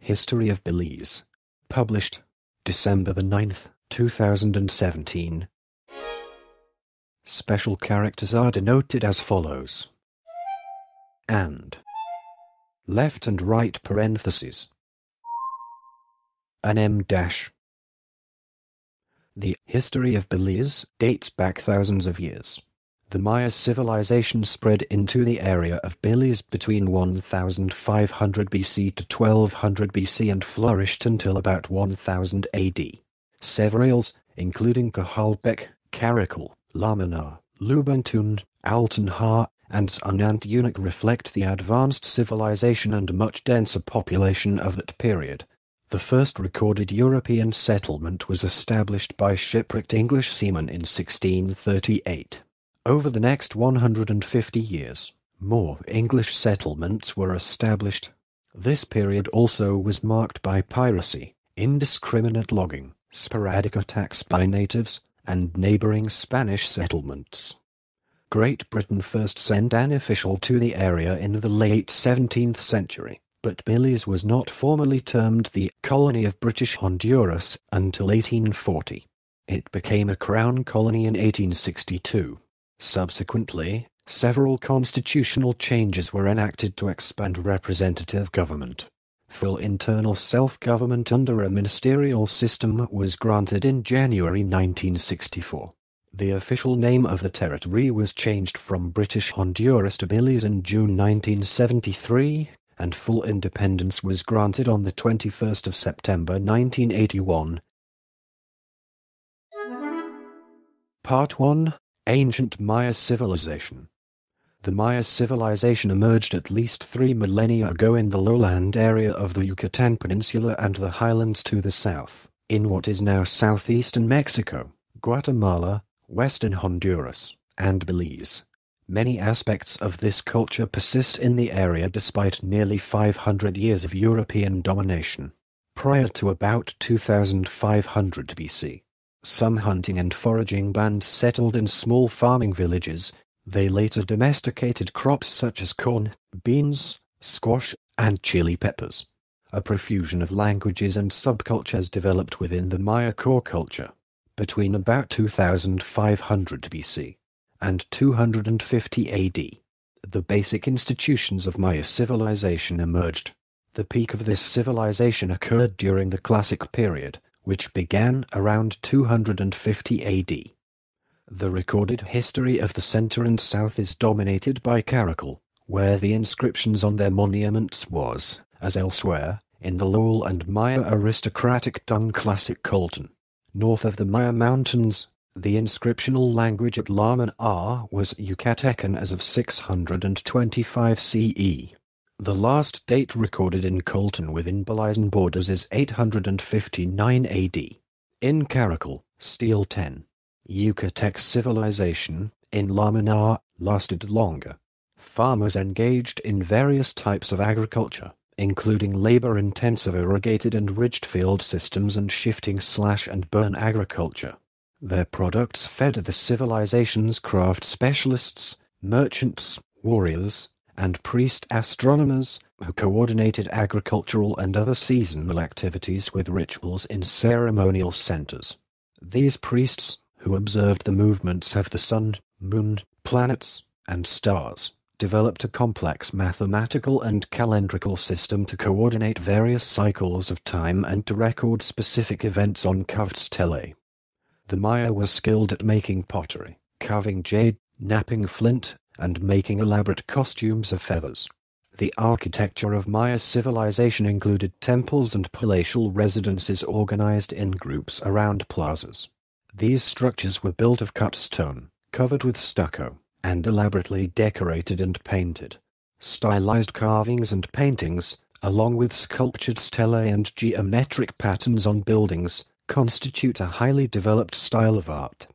History of Belize. Published December the 9th, 2017. Special characters are denoted as follows. And. Left and right parentheses. An M dash. The history of Belize dates back thousands of years. The Maya civilization spread into the area of Belize between 1500 BC to 1200 BC and flourished until about 1000 AD. Several, including Caracol, Caracol, Lamanai, Lubaantun, Altun Ha, and Xunantunich reflect the advanced civilization and much denser population of that period. The first recorded European settlement was established by shipwrecked English seamen in 1638. Over the next 150 years, more English settlements were established. This period also was marked by piracy, indiscriminate logging, sporadic attacks by natives, and neighboring Spanish settlements. Great Britain first sent an official to the area in the late 17th century, but Belize was not formally termed the colony of British Honduras until 1840. It became a crown colony in 1862. Subsequently, several constitutional changes were enacted to expand representative government. Full internal self-government under a ministerial system was granted in January 1964. The official name of the territory was changed from British Honduras to Belize in June 1973, and full independence was granted on the 21st of September 1981. Part 1. Ancient Maya Civilization. The Maya civilization emerged at least 3 millennia ago in the lowland area of the Yucatan Peninsula and the highlands to the south, in what is now southeastern Mexico, Guatemala, western Honduras, and Belize. Many aspects of this culture persist in the area despite nearly 500 years of European domination. Prior to about 2500 BC, some hunting and foraging bands settled in small farming villages. They later domesticated crops such as corn, beans, squash, and chili peppers. A profusion of languages and subcultures developed within the Maya core culture. Between about 2500 BC and 250 AD, the basic institutions of Maya civilization emerged. The peak of this civilization occurred during the Classic period, which began around 250 AD. The recorded history of the center and south is dominated by Caracol, where the inscriptions on their monuments was, as elsewhere, in the lowland Maya aristocratic tongue Classic Altun. North of the Maya Mountains, the inscriptional language at Lamanai was Yucatecan as of 625 CE. The last date recorded in Altun within Belizean borders is 859 AD. In Caracol, Stele 10. Yucatec civilization, in Lamanai, lasted longer. Farmers engaged in various types of agriculture, including labor-intensive irrigated and ridged field systems and shifting slash-and-burn agriculture. Their products fed the civilization's craft specialists, merchants, warriors, and priest astronomers who coordinated agricultural and other seasonal activities with rituals in ceremonial centers. These priests, who observed the movements of the sun, moon, planets, and stars, developed a complex mathematical and calendrical system to coordinate various cycles of time and to record specific events on carved stelae. The Maya were skilled at making pottery, carving jade, knapping flint, and making elaborate costumes of feathers. The architecture of Maya civilization included temples and palatial residences organized in groups around plazas. These structures were built of cut stone, covered with stucco, and elaborately decorated and painted. Stylized carvings and paintings, along with sculptured stelae and geometric patterns on buildings, constitute a highly developed style of art.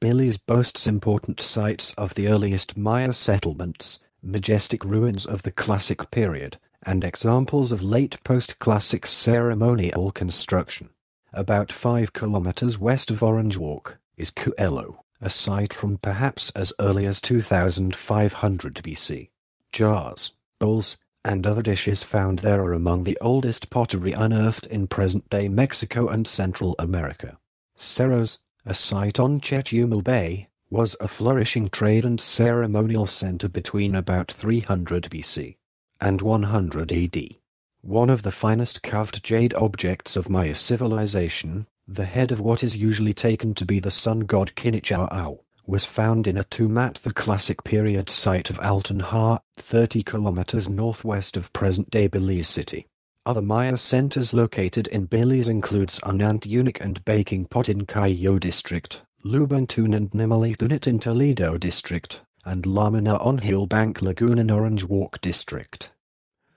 Belize boasts important sites of the earliest Maya settlements, majestic ruins of the Classic period, and examples of late post-Classic ceremonial construction. About 5 kilometers west of Orange Walk is Cuelo, a site from perhaps as early as 2500 BC. Jars, bowls, and other dishes found there are among the oldest pottery unearthed in present-day Mexico and Central America. Cerros, a site on Chetumal Bay, was a flourishing trade and ceremonial center between about 300 BC and 100 AD. One of the finest carved jade objects of Maya civilization, the head of what is usually taken to be the sun god Quinichao, was found in a tomb at the Classic Period site of Altun Ha, 30 kilometers northwest of present-day Belize City. Other Maya centers located in Belize include Xunantunich and Baking Pot in Cayo District, Lubaantun and Nimalipunit in Toledo District, and Lamanai on Hillbank Lagoon in Orange Walk District.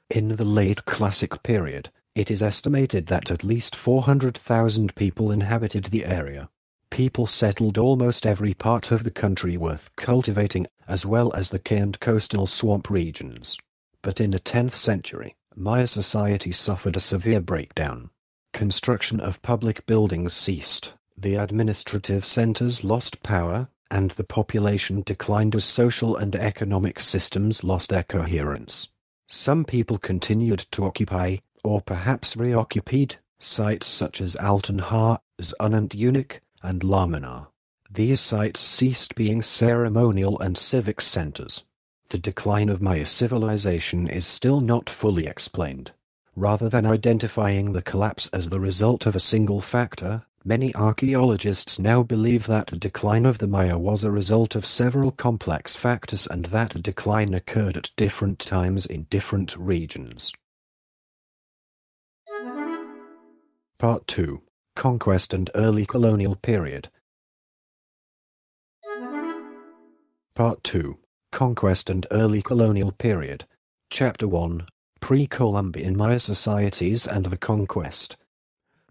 In the late Classic Period, it is estimated that at least 400,000 people inhabited the area. People settled almost every part of the country worth cultivating, as well as the Key and coastal swamp regions. But in the 10th century, Maya society suffered a severe breakdown. Construction of public buildings ceased, the administrative centers lost power, and the population declined as social and economic systems lost their coherence. Some people continued to occupy, or perhaps reoccupied, sites such as Altun Ha, Xunantunich, and Lamanai. These sites ceased being ceremonial and civic centers. The decline of Maya civilization is still not fully explained. Rather than identifying the collapse as the result of a single factor, many archaeologists now believe that the decline of the Maya was a result of several complex factors and that the decline occurred at different times in different regions. Part 2. Conquest and Early Colonial Period. Part 2. Conquest and Early Colonial Period. Chapter 1. Pre-Columbian Maya Societies and the Conquest.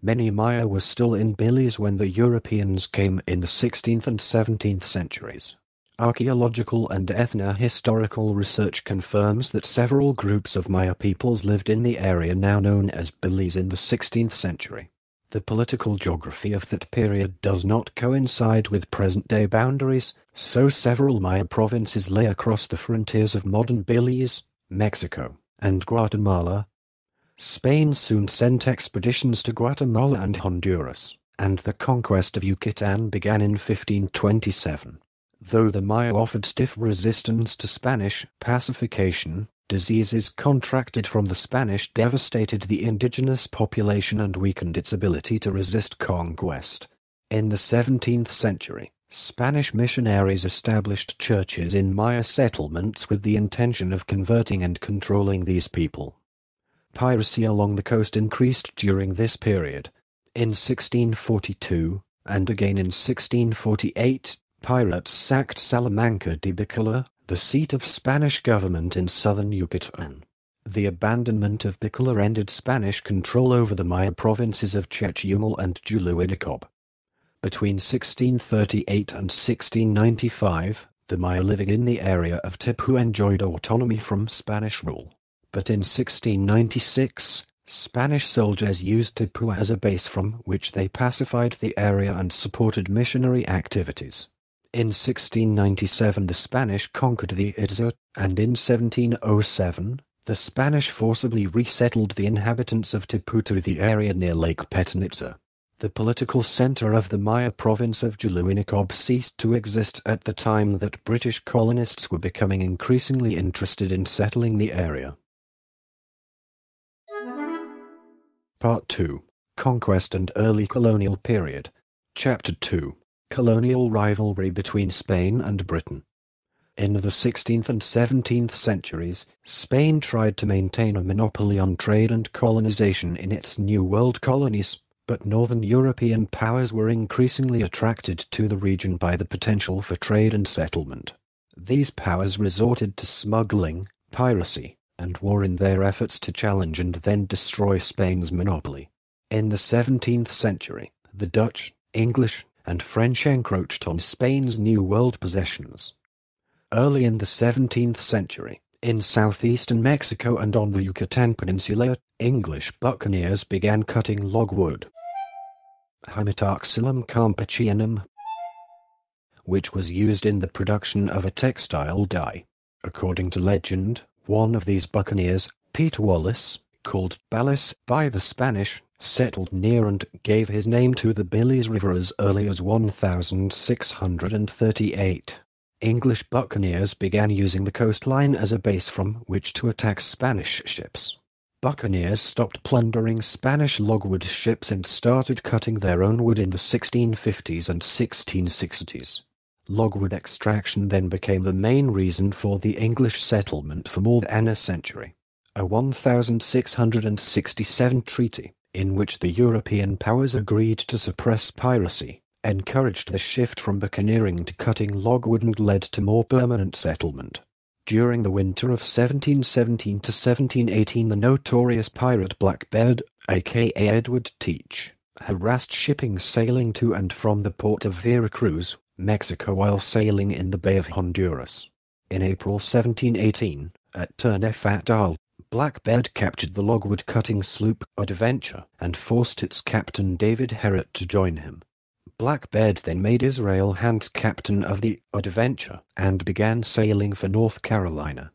Many Maya were still in Belize when the Europeans came in the 16th and 17th centuries. Archaeological and ethno-historical research confirms that several groups of Maya peoples lived in the area now known as Belize in the 16th century. The political geography of that period does not coincide with present-day boundaries, so several Maya provinces lay across the frontiers of modern Belize, Mexico, and Guatemala. Spain soon sent expeditions to Guatemala and Honduras, and the conquest of Yucatan began in 1527. Though the Maya offered stiff resistance to Spanish pacification, diseases contracted from the Spanish devastated the indigenous population and weakened its ability to resist conquest. In the 17th century, Spanish missionaries established churches in Maya settlements with the intention of converting and controlling these people. Piracy along the coast increased during this period. In 1642, and again in 1648, pirates sacked Salamanca de Bicola, the seat of Spanish government in southern Yucatan. The abandonment of Bicola ended Spanish control over the Maya provinces of Chetumal and Xunantunich. Between 1638 and 1695, the Maya living in the area of Tipu enjoyed autonomy from Spanish rule. But in 1696, Spanish soldiers used Tipu as a base from which they pacified the area and supported missionary activities. In 1697 the Spanish conquered the Itza, and in 1707, the Spanish forcibly resettled the inhabitants of Tipu to the area near Lake Petanitza. The political center of the Maya province of Xunantunich ceased to exist at the time that British colonists were becoming increasingly interested in settling the area. Part 2. Conquest and Early Colonial Period. Chapter 2. Colonial rivalry between Spain and Britain. In the 16th and 17th centuries, Spain tried to maintain a monopoly on trade and colonization in its New World colonies, but northern European powers were increasingly attracted to the region by the potential for trade and settlement. These powers resorted to smuggling, piracy, and war in their efforts to challenge and then destroy Spain's monopoly. In the 17th century, the Dutch, English, and French encroached on Spain's New World possessions. Early in the 17th century, in southeastern Mexico and on the Yucatan Peninsula, English buccaneers began cutting logwood, Hymetoxylum campechinum, which was used in the production of a textile dye. According to legend, one of these buccaneers, Peter Wallace, called Balice by the Spanish, settled near and gave his name to the Belize River as early as 1638. English buccaneers began using the coastline as a base from which to attack Spanish ships. Buccaneers stopped plundering Spanish logwood ships and started cutting their own wood in the 1650s and 1660s. Logwood extraction then became the main reason for the English settlement for more than a century. A 1667 treaty, in which the European powers agreed to suppress piracy, encouraged the shift from buccaneering to cutting logwood and led to more permanent settlement. During the winter of 1717 to 1718, the notorious pirate Blackbeard, aka Edward Teach, harassed shipping sailing to and from the port of Veracruz, Mexico while sailing in the Bay of Honduras. In April 1718, at Turneffe Fatal, Blackbeard captured the logwood-cutting sloop Adventure and forced its captain David Herriot to join him. Blackbeard then made Israel Hands captain of the Adventure and began sailing for North Carolina.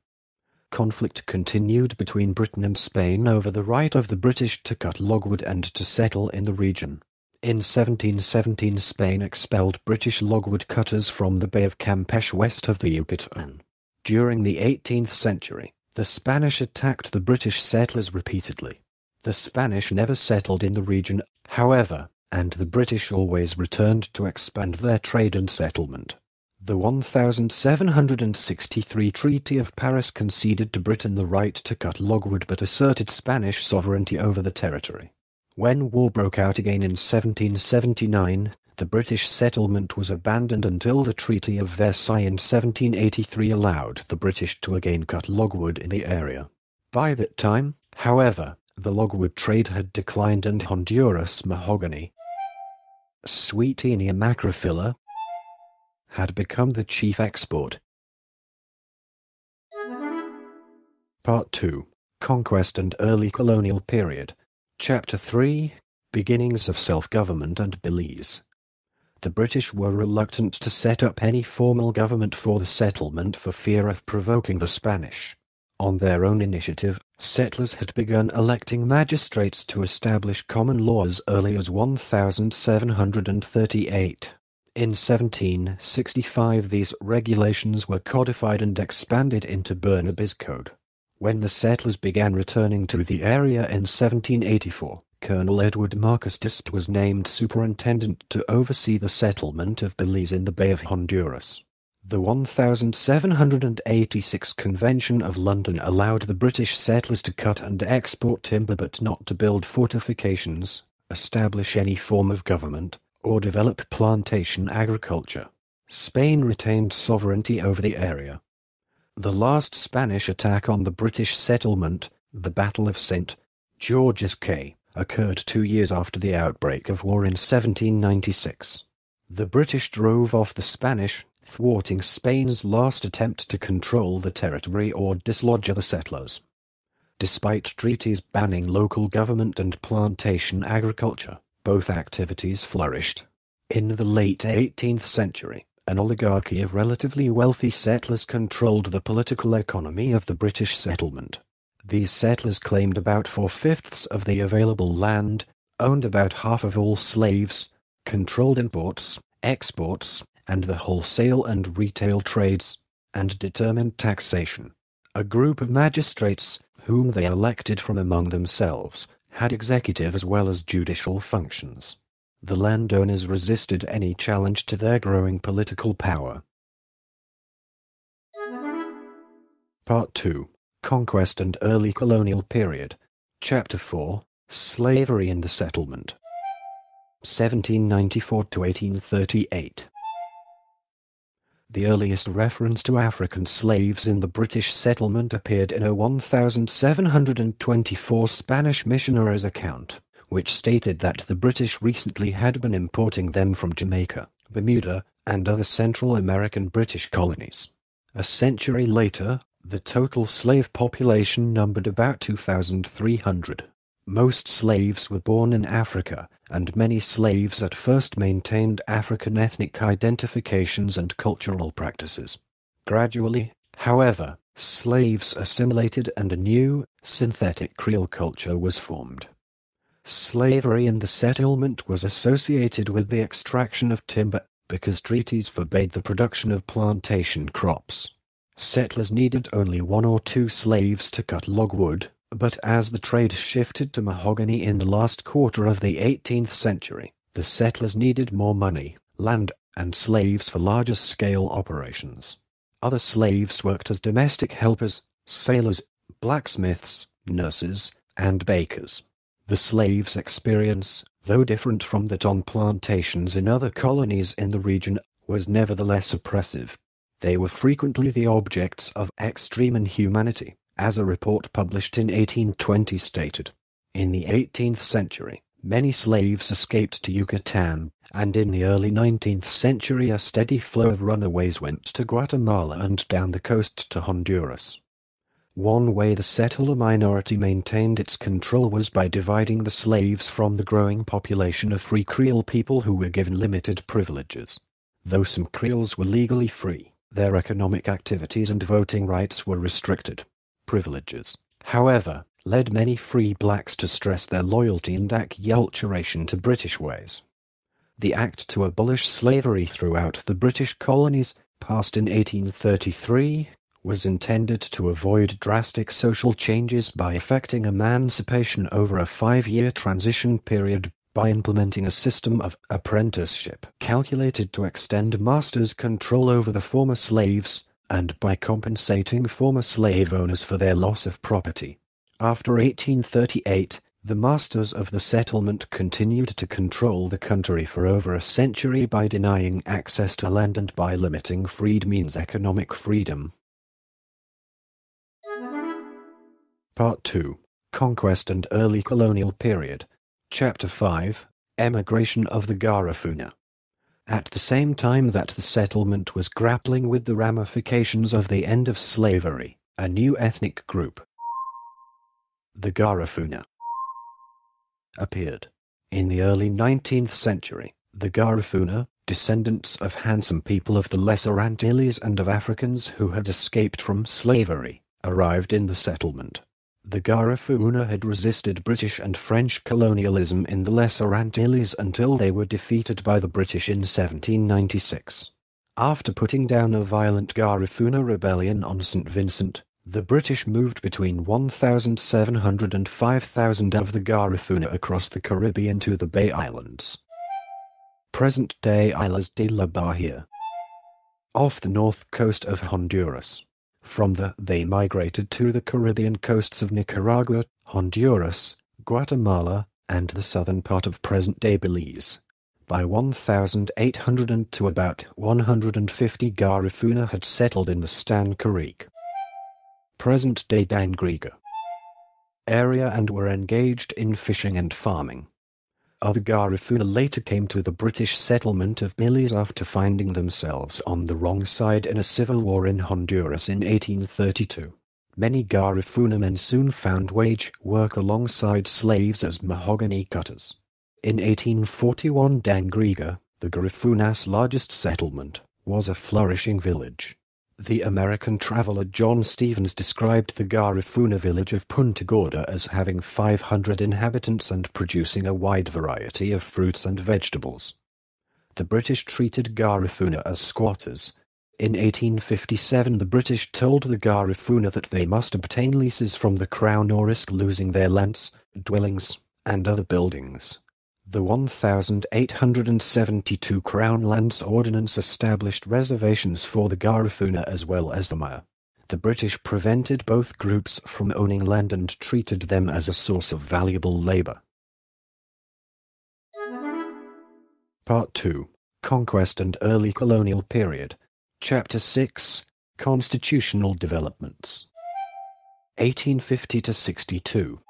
Conflict continued between Britain and Spain over the right of the British to cut logwood and to settle in the region. In 1717, Spain expelled British logwood cutters from the Bay of Campeche west of the Yucatan. During the 18th century, the Spanish attacked the British settlers repeatedly. The Spanish never settled in the region, however, and the British always returned to expand their trade and settlement. The 1763 Treaty of Paris conceded to Britain the right to cut logwood but asserted Spanish sovereignty over the territory. When war broke out again in 1779, the British settlement was abandoned until the Treaty of Versailles in 1783 allowed the British to again cut logwood in the area. By that time, however, the logwood trade had declined and Honduras mahogany, Sweetenia macrophylla, had become the chief export. Part 2. Conquest and Early Colonial Period. Chapter 3. Beginnings of Self-Government and Belize. The British were reluctant to set up any formal government for the settlement for fear of provoking the Spanish. On their own initiative, settlers had begun electing magistrates to establish common law as early as 1738. In 1765 these regulations were codified and expanded into Burnaby's Code. When the settlers began returning to the area in 1784, Colonel Edward Marcus Dist was named superintendent to oversee the settlement of Belize in the Bay of Honduras. The 1786 Convention of London allowed the British settlers to cut and export timber but not to build fortifications, establish any form of government, or develop plantation agriculture. Spain retained sovereignty over the area. The last Spanish attack on the British settlement, the Battle of St. George's Caye, occurred 2 years after the outbreak of war in 1796. The British drove off the Spanish, thwarting Spain's last attempt to control the territory or dislodge the settlers. Despite treaties banning local government and plantation agriculture, both activities flourished. In the late 18th century, an oligarchy of relatively wealthy settlers controlled the political economy of the British settlement. These settlers claimed about 4/5 of the available land, owned about half of all slaves, controlled imports, exports, and the wholesale and retail trades, and determined taxation. A group of magistrates, whom they elected from among themselves, had executive as well as judicial functions. The landowners resisted any challenge to their growing political power. Part 2. Conquest and Early Colonial Period. Chapter 4. Slavery in the Settlement. 1794 to 1838. The earliest reference to African slaves in the British settlement appeared in a 1724 Spanish missionary's account, which stated that the British recently had been importing them from Jamaica, Bermuda, and other Central American British colonies. A century later, the total slave population numbered about 2,300. Most slaves were born in Africa, and many slaves at first maintained African ethnic identifications and cultural practices. Gradually, however, Slaves assimilated and a new, synthetic Creole culture was formed. Slavery in the settlement was associated with the extraction of timber, because treaties forbade the production of plantation crops. Settlers needed only 1 or 2 slaves to cut logwood, but as the trade shifted to mahogany in the last quarter of the 18th century, the settlers needed more money, land, and slaves for larger-scale operations. Other slaves worked as domestic helpers, sailors, blacksmiths, nurses, and bakers. The slaves' experience, though different from that on plantations in other colonies in the region, was nevertheless oppressive. They were frequently the objects of extreme inhumanity, as a report published in 1820 stated. In the 18th century, many slaves escaped to Yucatan, and in the early 19th century a steady flow of runaways went to Guatemala and down the coast to Honduras. One way the settler minority maintained its control was by dividing the slaves from the growing population of free Creole people who were given limited privileges. Though some Creoles were legally free, their economic activities and voting rights were restricted. Privileges, however, led many free blacks to stress their loyalty and acculturation to British ways. The Act to abolish slavery throughout the British colonies, passed in 1833, was intended to avoid drastic social changes by effecting emancipation over a 5-year transition period by implementing a system of apprenticeship calculated to extend masters' control over the former slaves, and by compensating former slave owners for their loss of property. After 1838, the masters of the settlement continued to control the country for over a century by denying access to land and by limiting freedmen's economic freedom. Part 2. Conquest and Early Colonial Period. Chapter 5. Emigration of the Garifuna. At the same time that the settlement was grappling with the ramifications of the end of slavery, a new ethnic group, the Garifuna, appeared. In the early 19th century, the Garifuna, descendants of handsome people of the Lesser Antilles and of Africans who had escaped from slavery, arrived in the settlement. The Garifuna had resisted British and French colonialism in the Lesser Antilles until they were defeated by the British in 1796. After putting down a violent Garifuna rebellion on St. Vincent, the British moved between 1,700 and 5,000 of the Garifuna across the Caribbean to the Bay Islands, present-day Islas de la Bahia, off the north coast of Honduras. From there they migrated to the Caribbean coasts of Nicaragua, Honduras, Guatemala, and the southern part of present-day Belize. By 1802 about 150 Garifuna had settled in the Stan Creek, present-day Dangriga, area and were engaged in fishing and farming. Other Garifuna later came to the British settlement of Belize after finding themselves on the wrong side in a civil war in Honduras in 1832. Many Garifuna men soon found wage work alongside slaves as mahogany cutters. In 1841 Dangriga, the Garifuna's largest settlement, was a flourishing village. The American traveler John Stevens described the Garifuna village of Punta Gorda as having 500 inhabitants and producing a wide variety of fruits and vegetables. The British treated Garifuna as squatters. In 1857 the British told the Garifuna that they must obtain leases from the Crown or risk losing their lands, dwellings, and other buildings. The 1872 Crown Lands Ordinance established reservations for the Garifuna as well as the Maya. The British prevented both groups from owning land and treated them as a source of valuable labor. Part 2. Conquest and Early Colonial Period. Chapter 6. Constitutional Developments. 1850 to 62.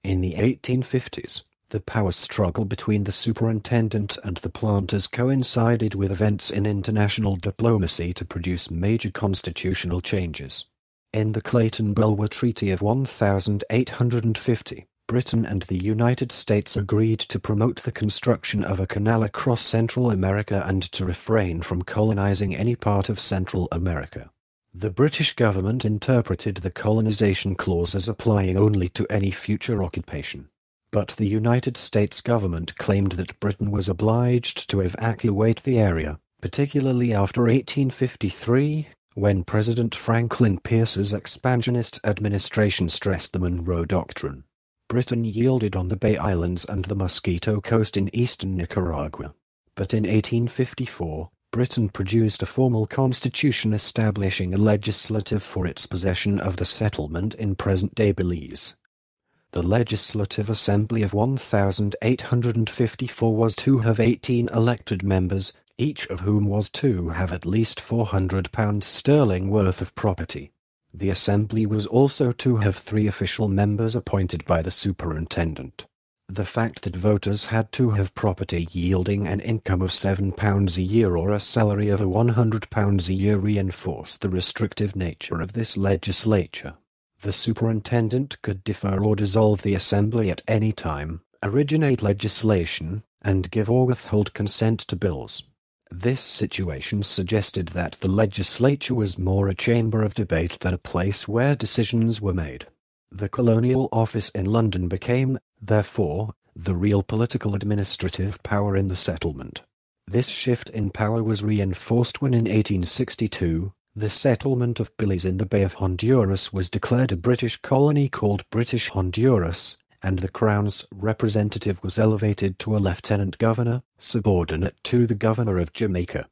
In the 1850s, the power struggle between the superintendent and the planters coincided with events in international diplomacy to produce major constitutional changes. In the Clayton-Bulwer Treaty of 1850, Britain and the United States agreed to promote the construction of a canal across Central America and to refrain from colonizing any part of Central America. The British government interpreted the colonization clause as applying only to any future occupation. But the United States government claimed that Britain was obliged to evacuate the area, particularly after 1853, when President Franklin Pierce's expansionist administration stressed the Monroe Doctrine. Britain yielded on the Bay Islands and the Mosquito Coast in eastern Nicaragua. But in 1854, Britain produced a formal constitution establishing a legislative for its possession of the settlement in present-day Belize. The Legislative Assembly of 1854 was to have 18 elected members, each of whom was to have at least £400 worth of property. The Assembly was also to have 3 official members appointed by the superintendent. The fact that voters had to have property yielding an income of £7 a year or a salary of £100 a year reinforced the restrictive nature of this legislature. The superintendent could defer or dissolve the Assembly at any time, originate legislation, and give or withhold consent to bills. This situation suggested that the legislature was more a chamber of debate than a place where decisions were made. The colonial office in London became, therefore, the real political administrative power in the settlement. This shift in power was reinforced when in 1862, the settlement of Belize in the Bay of Honduras was declared a British colony called British Honduras, and the Crown's representative was elevated to a lieutenant governor, subordinate to the governor of Jamaica.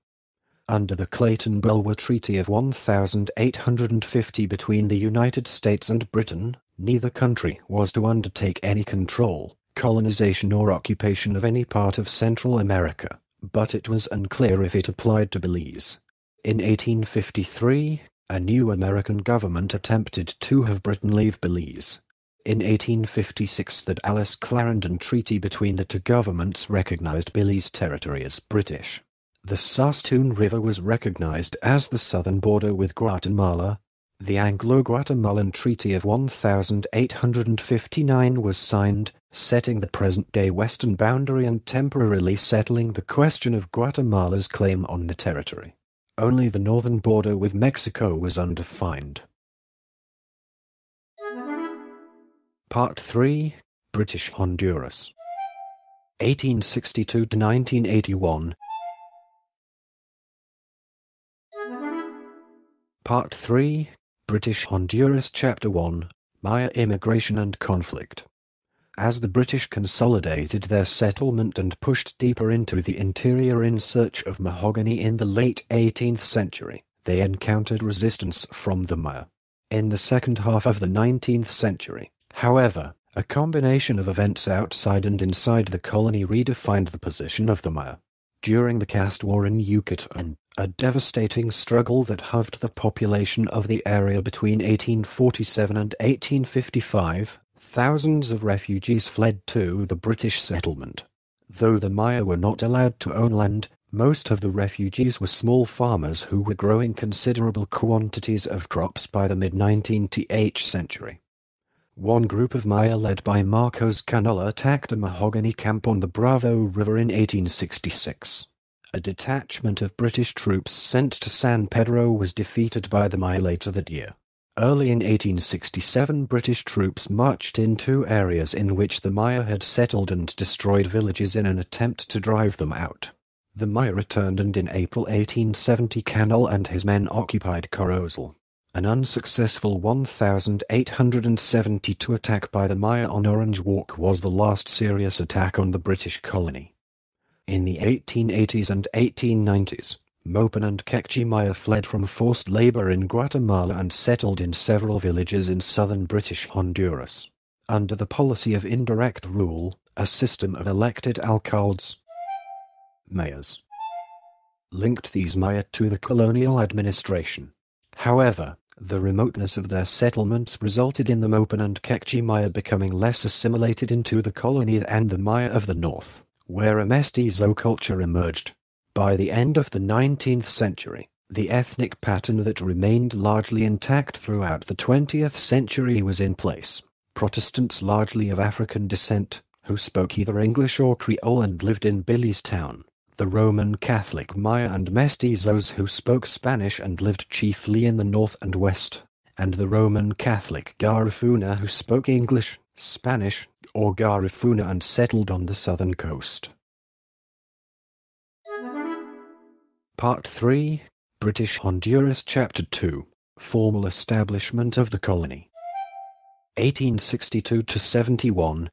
Under the Clayton-Bulwer Treaty of 1850 between the United States and Britain, neither country was to undertake any control, colonization or occupation of any part of Central America, but it was unclear if it applied to Belize. In 1853, a new American government attempted to have Britain leave Belize. In 1856, the Dallas-Clarendon Treaty between the two governments recognized Belize territory as British. The Saskatoon River was recognized as the southern border with Guatemala. The Anglo-Guatemalan Treaty of 1859 was signed, setting the present-day western boundary and temporarily settling the question of Guatemala's claim on the territory. Only the northern border with Mexico was undefined. Part 3. British Honduras 1862 to 1981. Part 3. British Honduras Chapter 1. Maya Immigration and Conflict. As the British consolidated their settlement and pushed deeper into the interior in search of mahogany in the late 18th century, they encountered resistance from the Maya. In the second half of the 19th century, however, a combination of events outside and inside the colony redefined the position of the Maya. During the caste war in Yucatan, a devastating struggle that halved the population of the area between 1847 and 1855, thousands of refugees fled to the British settlement. Though the Maya were not allowed to own land, most of the refugees were small farmers who were growing considerable quantities of crops by the mid-19th century. One group of Maya led by Marcos Canela attacked a mahogany camp on the Bravo River in 1866. A detachment of British troops sent to San Pedro was defeated by the Maya later that year. Early in 1867, British troops marched into areas in which the Maya had settled and destroyed villages in an attempt to drive them out. The Maya returned, and in April 1870 Canel and his men occupied Caracol. An unsuccessful 1872 attack by the Maya on Orange Walk was the last serious attack on the British colony. In the 1880s and 1890s, Mopan and Kekchi Maya fled from forced labor in Guatemala and settled in several villages in southern British Honduras. Under the policy of indirect rule, a system of elected alcaldes, mayors, linked these Maya to the colonial administration. However, the remoteness of their settlements resulted in the Mopan and Kekchi Maya becoming less assimilated into the colony and the Maya of the north, where a mestizo culture emerged. By the end of the 19th century, the ethnic pattern that remained largely intact throughout the 20th century was in place. Protestants largely of African descent, who spoke either English or Creole and lived in Belize town, the Roman Catholic Maya and mestizos who spoke Spanish and lived chiefly in the north and west, and the Roman Catholic Garifuna who spoke English, Spanish, or Garifuna and settled on the southern coast. Part 3, British Honduras Chapter 2, Formal Establishment of the Colony. 1862–71.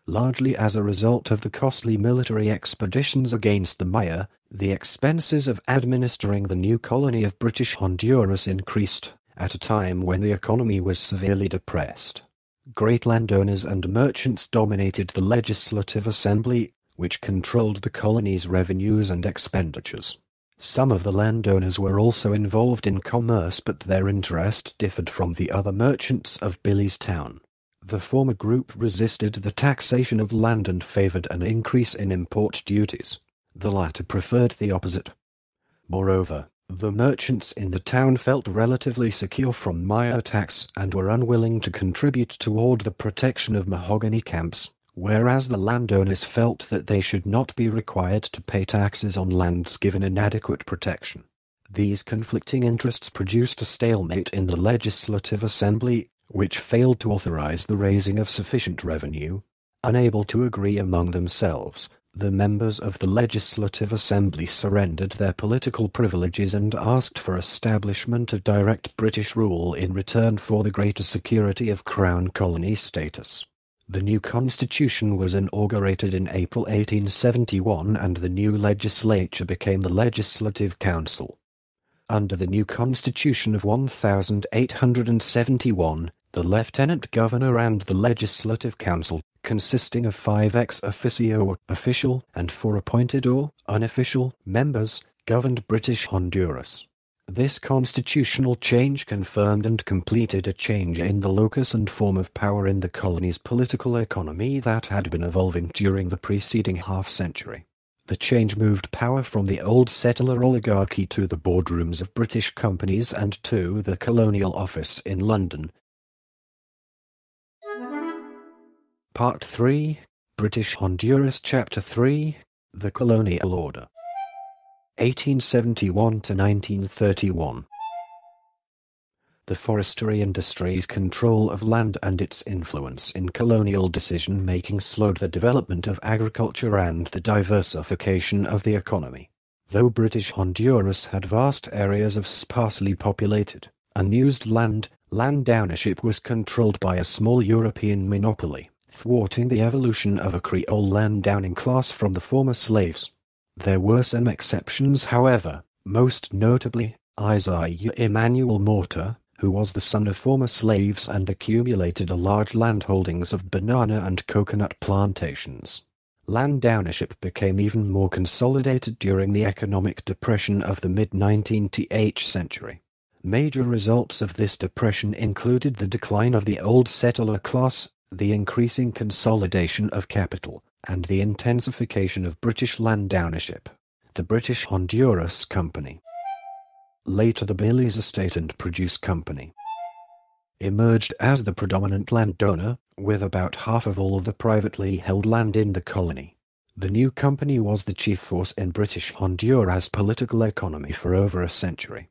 Largely as a result of the costly military expeditions against the Maya, the expenses of administering the new colony of British Honduras increased, at a time when the economy was severely depressed. Great landowners and merchants dominated the Legislative Assembly, which controlled the colony's revenues and expenditures. Some of the landowners were also involved in commerce, but their interest differed from the other merchants of Belize town. The former group resisted the taxation of land and favored an increase in import duties. The latter preferred the opposite. Moreover, the merchants in the town felt relatively secure from Maya attacks and were unwilling to contribute toward the protection of mahogany camps, whereas the landowners felt that they should not be required to pay taxes on lands given inadequate protection. These conflicting interests produced a stalemate in the Legislative Assembly, which failed to authorize the raising of sufficient revenue. Unable to agree among themselves, the members of the Legislative Assembly surrendered their political privileges and asked for establishment of direct British rule in return for the greater security of Crown Colony status. The new constitution was inaugurated in April 1871 and the new legislature became the Legislative Council. Under the new constitution of 1871, the Lieutenant Governor and the Legislative Council, consisting of 5 ex officio or official and 4 appointed or unofficial members, governed British Honduras. This constitutional change confirmed and completed a change in the locus and form of power in the colony's political economy that had been evolving during the preceding half-century. The change moved power from the old settler oligarchy to the boardrooms of British companies and to the Colonial Office in London. Part 3, British Honduras Chapter 3, The Colonial Order. 1871–1931. The forestry industry's control of land and its influence in colonial decision-making slowed the development of agriculture and the diversification of the economy. Though British Honduras had vast areas of sparsely populated, unused land ownership was controlled by a small European monopoly, thwarting the evolution of a Creole landowning class from the former slaves. There were some exceptions, however, most notably, Isaiah Emmanuel Morta, who was the son of former slaves and accumulated a large landholdings of banana and coconut plantations. Land ownership became even more consolidated during the economic depression of the mid-19th century. Major results of this depression included the decline of the old settler class, the increasing consolidation of capital, and the intensification of British land ownership. The British Honduras Company, later the Belize Estate and Produce Company, emerged as the predominant landowner, with about half of all of the privately held land in the colony. The new company was the chief force in British Honduras' political economy for over a century.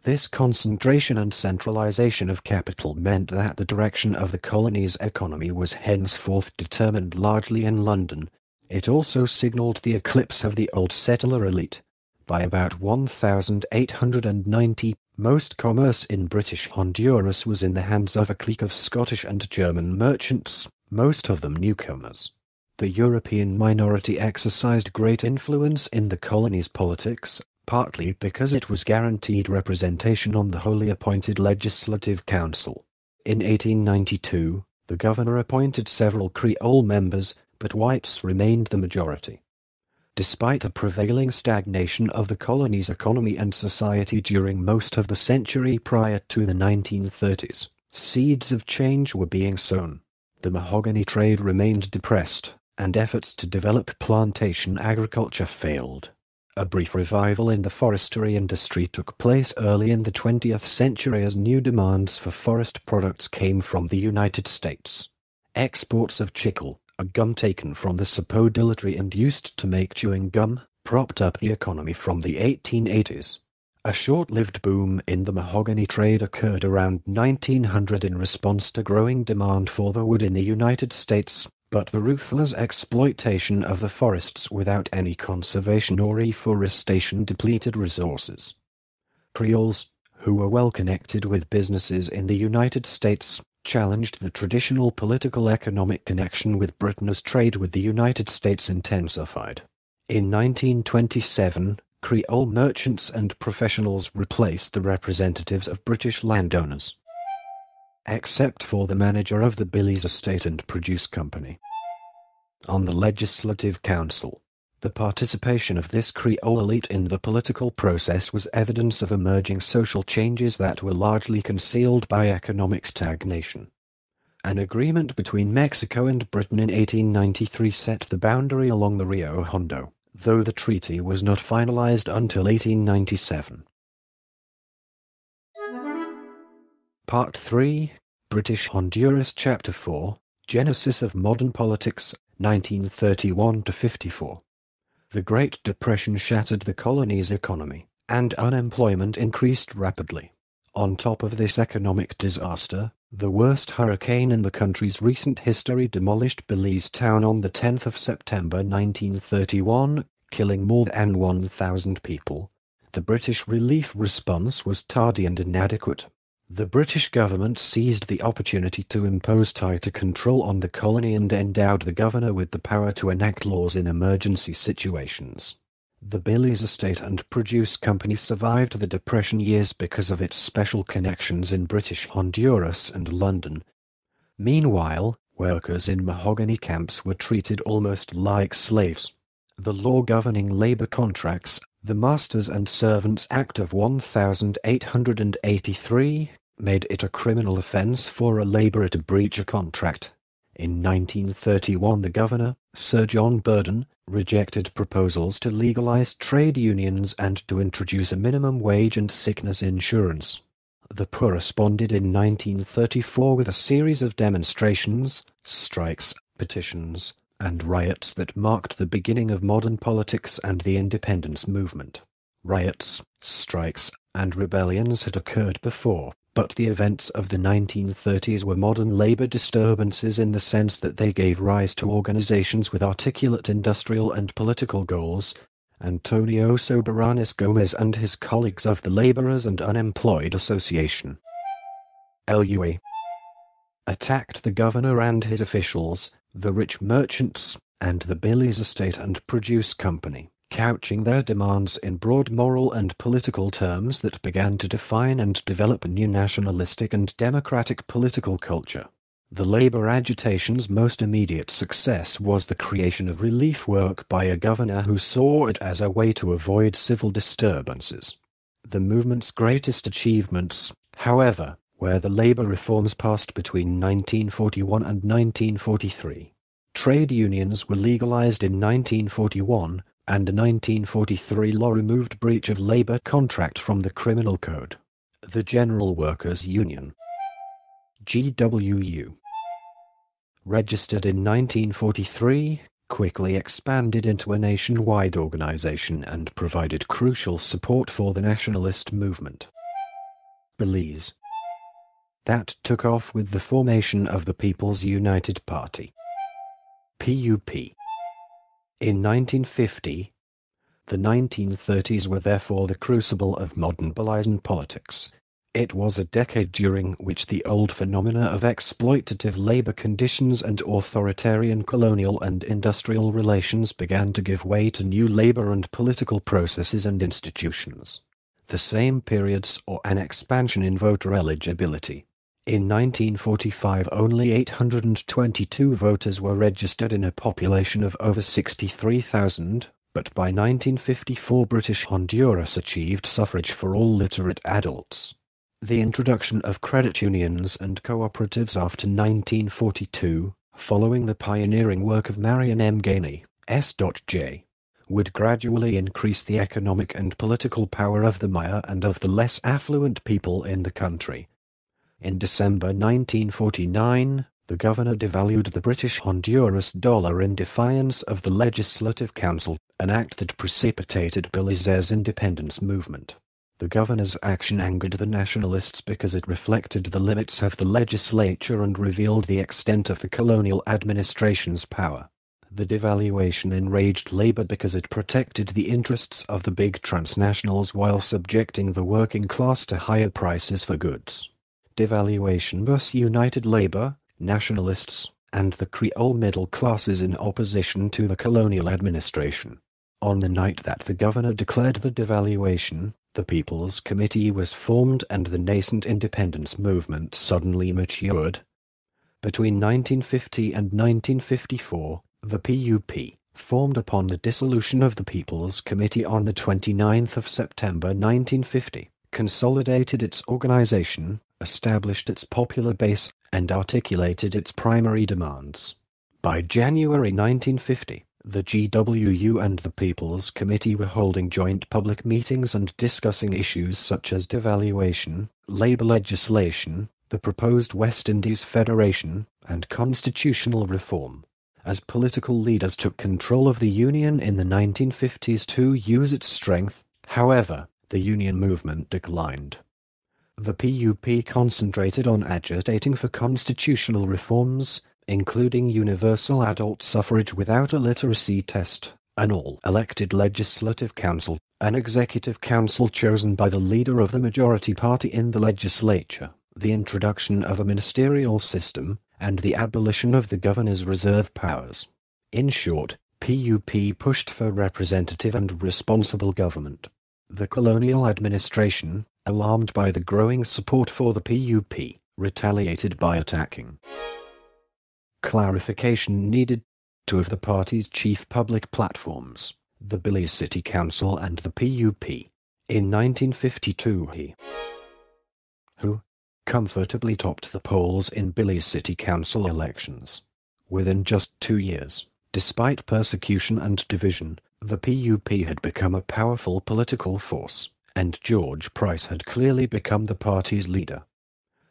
This concentration and centralization of capital meant that the direction of the colony's economy was henceforth determined largely in London. It also signaled the eclipse of the old settler elite. By about 1890, most commerce in British Honduras was in the hands of a clique of Scottish and German merchants, most of them newcomers. The European minority exercised great influence in the colony's politics, partly because it was guaranteed representation on the wholly appointed Legislative Council. In 1892, the governor appointed several Creole members, but whites remained the majority. Despite the prevailing stagnation of the colony's economy and society during most of the century prior to the 1930s, seeds of change were being sown. The mahogany trade remained depressed, and efforts to develop plantation agriculture failed. A brief revival in the forestry industry took place early in the 20th century as new demands for forest products came from the United States. Exports of chicle, a gum taken from the sapodilla tree and used to make chewing gum, propped up the economy from the 1880s. A short-lived boom in the mahogany trade occurred around 1900 in response to growing demand for the wood in the United States, but the ruthless exploitation of the forests without any conservation or reforestation depleted resources. Creoles, who were well connected with businesses in the United States, challenged the traditional political economic connection with Britain as trade with the United States intensified. In 1927, Creole merchants and professionals replaced the representatives of British landowners, except for the manager of the Belize Estate and Produce Company. On the Legislative Council, the participation of this Creole elite in the political process was evidence of emerging social changes that were largely concealed by economic stagnation. An agreement between Mexico and Britain in 1893 set the boundary along the Rio Hondo, though the treaty was not finalized until 1897. Part 3, British Honduras Chapter 4, Genesis of Modern Politics, 1931–54. The Great Depression shattered the colony's economy, and unemployment increased rapidly. On top of this economic disaster, the worst hurricane in the country's recent history demolished Belize town on the 10th of September 1931, killing more than 1,000 people. The British relief response was tardy and inadequate. The British government seized the opportunity to impose tighter control on the colony and endowed the governor with the power to enact laws in emergency situations. The Belize Estate and Produce Company survived the Depression years because of its special connections in British Honduras and London. Meanwhile, workers in mahogany camps were treated almost like slaves. The law governing labor contracts, the Masters and Servants Act of 1883, made it a criminal offence for a laborer to breach a contract. In 1931 the governor, Sir John Burden, rejected proposals to legalize trade unions and to introduce a minimum wage and sickness insurance. The poor responded in 1934 with a series of demonstrations, strikes, petitions, and riots that marked the beginning of modern politics and the independence movement. Riots, strikes, and rebellions had occurred before, but the events of the 1930s were modern labor disturbances in the sense that they gave rise to organizations with articulate industrial and political goals. Antonio Soberanes Gomez and his colleagues of the Laborers and Unemployed Association, LUA, attacked the governor and his officials, the rich merchants, and the Belize Estate and Produce Company, couching their demands in broad moral and political terms that began to define and develop a new nationalistic and democratic political culture. The labor agitation's most immediate success was the creation of relief work by a governor who saw it as a way to avoid civil disturbances. The movement's greatest achievements, however, were the labor reforms passed between 1941 and 1943. Trade unions were legalized in 1941, and a 1943 law removed breach of labor contract from the criminal code. The General Workers' Union, GWU, registered in 1943, quickly expanded into a nationwide organization and provided crucial support for the nationalist movement. Belize. That took off with the formation of the People's United Party, PUP. In 1950, the 1930s were therefore the crucible of modern Belizean politics. It was a decade during which the old phenomena of exploitative labor conditions and authoritarian colonial and industrial relations began to give way to new labor and political processes and institutions. The same period saw an expansion in voter eligibility. In 1945 only 822 voters were registered in a population of over 63,000, but by 1954 British Honduras achieved suffrage for all literate adults. The introduction of credit unions and cooperatives after 1942, following the pioneering work of Marion M. Gainey, S.J., would gradually increase the economic and political power of the Maya and of the less affluent people in the country. In December 1949, The governor devalued the British Honduras dollar in defiance of the Legislative Council, an act that precipitated Belize's independence movement. The governor's action angered the nationalists because it reflected the limits of the legislature and revealed the extent of the colonial administration's power. The devaluation enraged labor because it protected the interests of the big transnationals while subjecting the working class to higher prices for goods. Devaluation thus united labor, nationalists, and the Creole middle classes in opposition to the colonial administration. On the night that the governor declared the devaluation, the People's Committee was formed and the nascent independence movement suddenly matured. Between 1950 and 1954, the PUP, formed upon the dissolution of the People's Committee on the 29th of September 1950, consolidated its organization, established its popular base, and articulated its primary demands. By January 1950, the GWU and the People's Committee were holding joint public meetings and discussing issues such as devaluation, labor legislation, the proposed West Indies Federation, and constitutional reform. As political leaders took control of the Union in the 1950s to use its strength, however, the Union movement declined. The PUP concentrated on agitating for constitutional reforms, including universal adult suffrage without a literacy test, an all-elected legislative council, an executive council chosen by the leader of the majority party in the legislature, the introduction of a ministerial system, and the abolition of the governor's reserve powers. In short, PUP pushed for representative and responsible government. The colonial administration, alarmed by the growing support for the PUP, retaliated by attacking. Clarification needed. Two of the party's chief public platforms, the Belize City Council and the PUP. In 1952 who comfortably topped the polls in Belize City Council elections. Within just 2 years, despite persecution and division, the PUP had become a powerful political force, and George Price had clearly become the party's leader.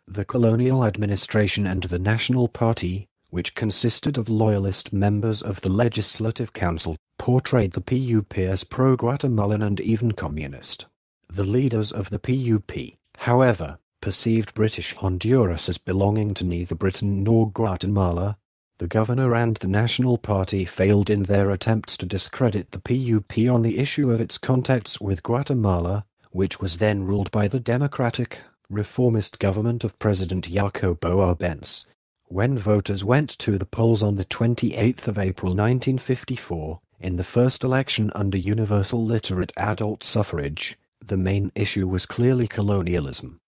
The colonial administration and the National Party, which consisted of loyalist members of the Legislative Council, portrayed the PUP as pro-Guatemalan and even communist. The leaders of the PUP, however, perceived British Honduras as belonging to neither Britain nor Guatemala. The governor and the National Party failed in their attempts to discredit the PUP on the issue of its contacts with Guatemala, which was then ruled by the democratic, reformist government of President Jacobo Arbenz. When voters went to the polls on the 28th of April 1954, in the first election under universal literate adult suffrage, the main issue was clearly colonialism.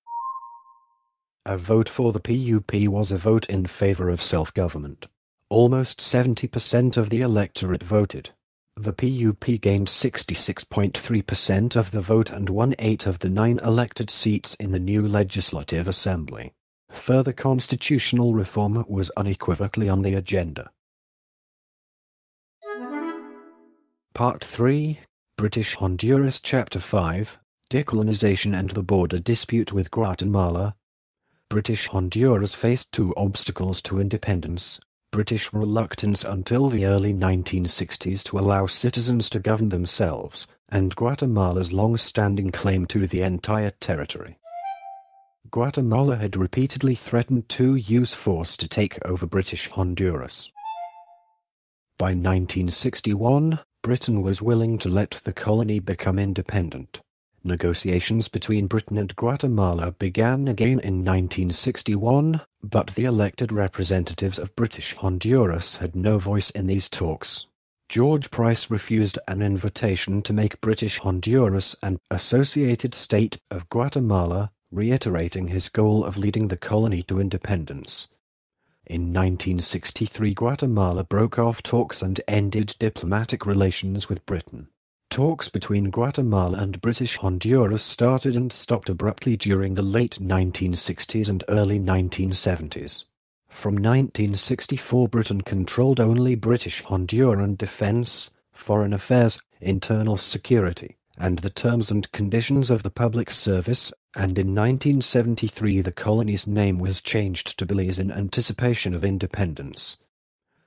A vote for the PUP was a vote in favor of self-government. Almost 70% of the electorate voted. The PUP gained 66.3% of the vote and won 8 of the 9 elected seats in the new Legislative Assembly. Further constitutional reform was unequivocally on the agenda. Part 3, British Honduras Chapter 5, Decolonization and the Border Dispute with Guatemala. British Honduras faced 2 obstacles to independence: British reluctance until the early 1960s to allow citizens to govern themselves, and Guatemala's long-standing claim to the entire territory. Guatemala had repeatedly threatened to use force to take over British Honduras. By 1961, Britain was willing to let the colony become independent. Negotiations between Britain and Guatemala began again in 1961, but the elected representatives of British Honduras had no voice in these talks. George Price refused an invitation to make British Honduras an associated state of Guatemala, reiterating his goal of leading the colony to independence. In 1963, Guatemala broke off talks and ended diplomatic relations with Britain. Talks between Guatemala and British Honduras started and stopped abruptly during the late 1960s and early 1970s. From 1964, Britain controlled only British Honduran defense, foreign affairs, internal security, and the terms and conditions of the public service, and in 1973 the colony's name was changed to Belize in anticipation of independence.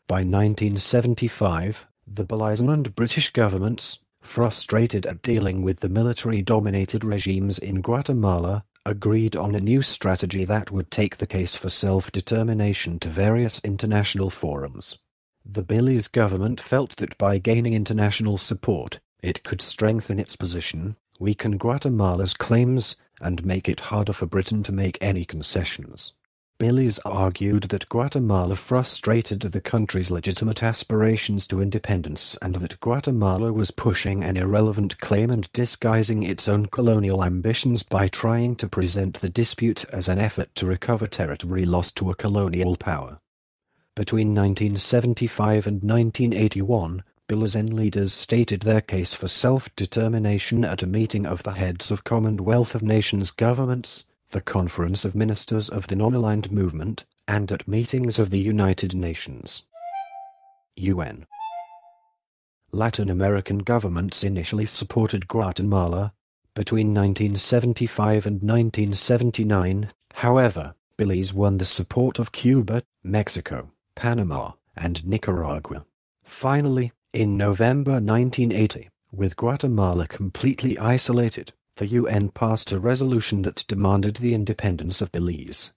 By 1975, the Belizean and British governments, frustrated at dealing with the military-dominated regimes in Guatemala, agreed on a new strategy that would take the case for self-determination to various international forums. The Belize government felt that by gaining international support, it could strengthen its position, weaken Guatemala's claims, and make it harder for Britain to make any concessions. Belize argued that Guatemala frustrated the country's legitimate aspirations to independence and that Guatemala was pushing an irrelevant claim and disguising its own colonial ambitions by trying to present the dispute as an effort to recover territory lost to a colonial power. Between 1975 and 1981, Belizean leaders stated their case for self-determination at a meeting of the heads of Commonwealth of Nations governments, the Conference of Ministers of the Non-Aligned Movement, and at meetings of the United Nations. UN. Latin American governments initially supported Guatemala. Between 1975 and 1979, however, Belize won the support of Cuba, Mexico, Panama, and Nicaragua. Finally, in November 1980, with Guatemala completely isolated, the UN passed a resolution that demanded the independence of Belize.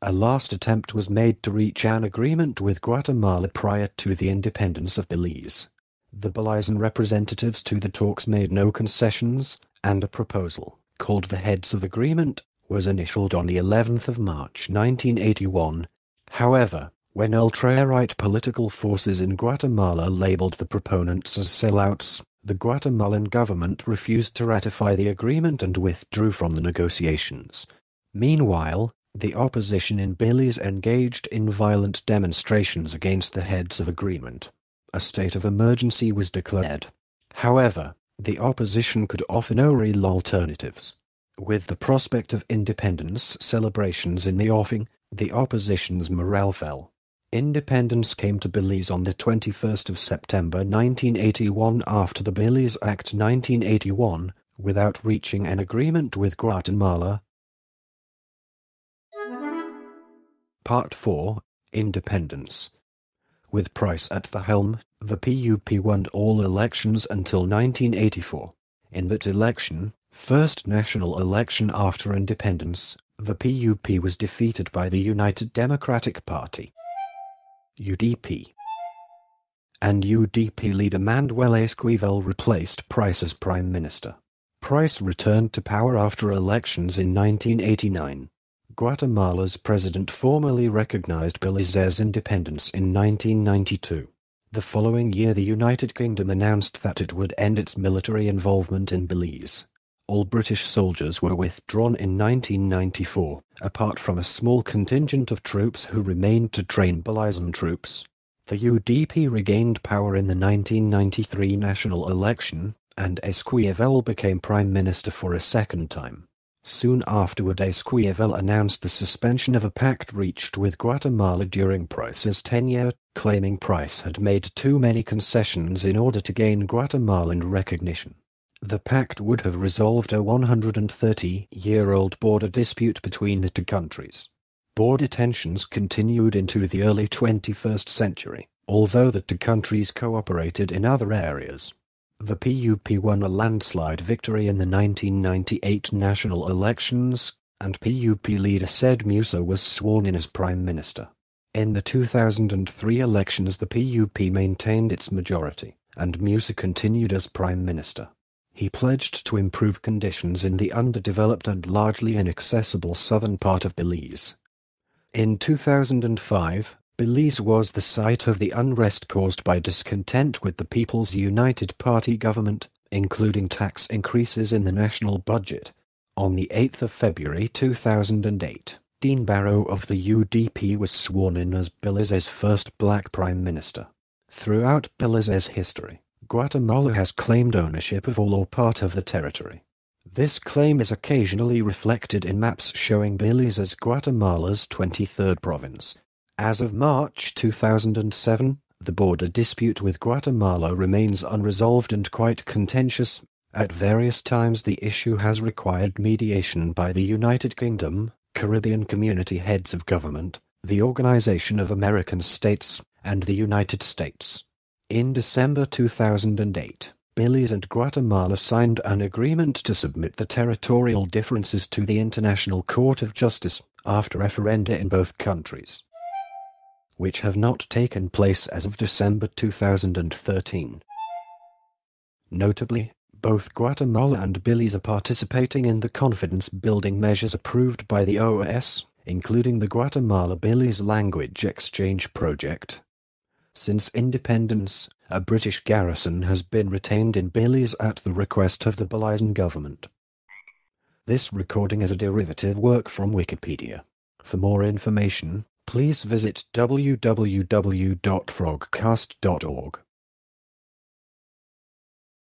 A last attempt was made to reach an agreement with Guatemala prior to the independence of Belize. The Belizean representatives to the talks made no concessions, and a proposal, called the Heads of Agreement, was initialed on the 11th of March 1981. However, when ultra-right political forces in Guatemala labeled the proponents as sellouts, the Guatemalan government refused to ratify the agreement and withdrew from the negotiations. Meanwhile, the opposition in Belize engaged in violent demonstrations against the Heads of Agreement. A state of emergency was declared. However, the opposition could offer no real alternatives. With the prospect of independence celebrations in the offing, the opposition's morale fell. Independence came to Belize on the 21st of September 1981 after the Belize Act 1981, without reaching an agreement with Guatemala. Part 4. Independence. With Price at the helm, the PUP won all elections until 1984. In that election, first national election after independence, the PUP was defeated by the United Democratic Party. UDP. And UDP leader Manuel Esquivel replaced Price as Prime Minister. Price returned to power after elections in 1989. Guatemala's president formally recognized Belize's independence in 1992. The following year the United Kingdom announced that it would end its military involvement in Belize. All British soldiers were withdrawn in 1994, apart from a small contingent of troops who remained to train Belizean troops. The UDP regained power in the 1993 national election, and Esquivel became Prime Minister for a second time. Soon afterward Esquivel announced the suspension of a pact reached with Guatemala during Price's tenure, claiming Price had made too many concessions in order to gain Guatemalan recognition. The pact would have resolved a 130-year-old border dispute between the two countries. Border tensions continued into the early 21st century, although the two countries cooperated in other areas. The PUP won a landslide victory in the 1998 national elections, and PUP leader Said Musa was sworn in as Prime Minister. In the 2003 elections the PUP maintained its majority, and Musa continued as Prime Minister. He pledged to improve conditions in the underdeveloped and largely inaccessible southern part of Belize. In 2005, Belize was the site of the unrest caused by discontent with the People's United Party government, including tax increases in the national budget. On the 8th of February 2008, Dean Barrow of the UDP was sworn in as Belize's first black prime minister. Throughout Belize's history, Guatemala has claimed ownership of all or part of the territory. This claim is occasionally reflected in maps showing Belize as Guatemala's 23rd province. As of March 2007, the border dispute with Guatemala remains unresolved and quite contentious, At various times the issue has required mediation by the United Kingdom, Caribbean Community Heads of Government, the Organization of American States, and the United States. In December 2008, Belize and Guatemala signed an agreement to submit the territorial differences to the International Court of Justice after referenda in both countries, which have not taken place as of December 2013. Notably, both Guatemala and Belize are participating in the confidence-building measures approved by the OAS, including the Guatemala-Belize Language Exchange Project. Since independence, a British garrison has been retained in Belize at the request of the Belizean government. This recording is a derivative work from Wikipedia. For more information, please visit www.frogcast.org.